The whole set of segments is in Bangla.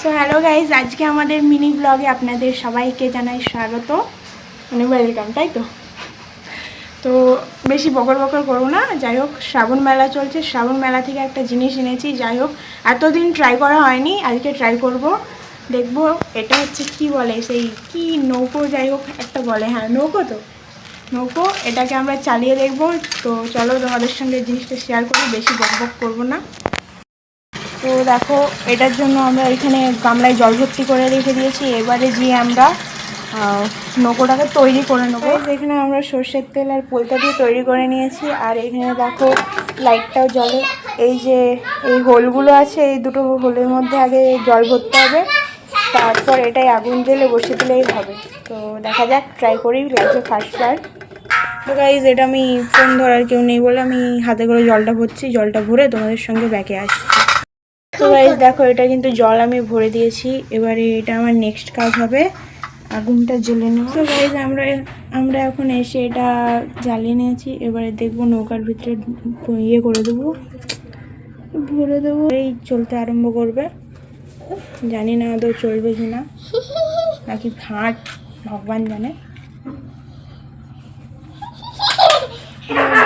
তো হ্যালো গাইজ, আজকে আমাদের মিনি ব্লগে আপনাদের সবাইকে জানাই স্বাগত, মানে ওয়েলকাম, তাই তো। তো বেশি বকর বকর করবো না। যাই হোক, শ্রাবণ মেলা চলছে, শ্রাবণ মেলা থেকে একটা জিনিস এনেছি। যাই হোক, এতদিন ট্রাই করা হয়নি, আজকে ট্রাই করব, দেখবো। এটা হচ্ছে কি বলে, সেই কি নৌকো, যাই হোক একটা বলে, হ্যাঁ নৌকো, তো নৌকো। এটাকে আমরা চালিয়ে দেখবো। তো চলো তোমাদের সঙ্গে জিনিসটা শেয়ার করি, বেশি বক বক করবো না। তো দেখো, এটার জন্য আমরা এখানে গামলায় জল ভর্তি করে রেখে দিয়েছি। এবারে গিয়ে আমরা নৌকোটাকে তৈরি করে নেবো। এখানে আমরা সর্ষের তেল আর পোলতা দিয়ে তৈরি করে নিয়েছি। আর এখানে দেখো লাইটটাও জ্বলে। এই যে এই হোলগুলো আছে, এই দুটো হোলের মধ্যে আগে জল ভরতে হবে, তারপর এটাই আগুন জ্বেলে বসিয়ে দিলেই হবে। তো দেখা যাক, ট্রাই করি, লাগছে ফার্স্টবার। তো গাইজ, এটা আমি ফোন ধরার কেউ নেই বলে আমি হাতে করে জলটা ভরছি। জলটা ভরে তোমাদের সঙ্গে ব্যাকে আসছি। তো গাইজ দেখো, এটা কিন্তু জল আমি ভরে দিয়েছি। এবারে এটা আমার নেক্সট কাজ হবে আগুনটা জ্বেলে নেওয়া। তো গাইজ আমরা এখন এসে এটা জ্বালিয়ে নিয়েছি। এবারে দেখবো নৌকার ভিতরে ইয়ে করে দেবো, ভরে দেবো। এই চলতে আরম্ভ করবে, জানি না আদৌ চলবে কি না, নাকি ঘাট ভগবান জানে।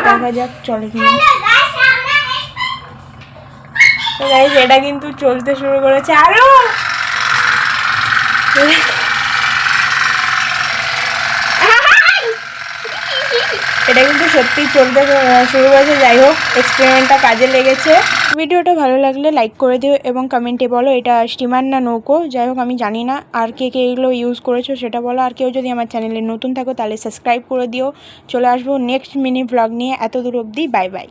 দেখা যাক চলে কিনা। তো গাইজ, এটা কিন্তু চলতে শুরু করেছে আরো। এটা কিন্তু সত্যি চলতে শুরু করেছে। যাই হোক, এক্সপেরিমেন্টটা কাজে লেগেছে। ভিডিওটা ভালো লাগলে লাইক করে দিও এবং কমেন্টে বলো এটা স্টিমার না নৌকো। যাই হোক, আমি জানি না, আর কে কে এগুলো ইউজ করেছো সেটা বলো। আর কেউ যদি আমার চ্যানেলে নতুন থাকো তাহলে সাবস্ক্রাইব করে দিও। চলে আসবো নেক্সট মিনি ব্লগ নিয়ে। এত দূর অবধি বাই বাই।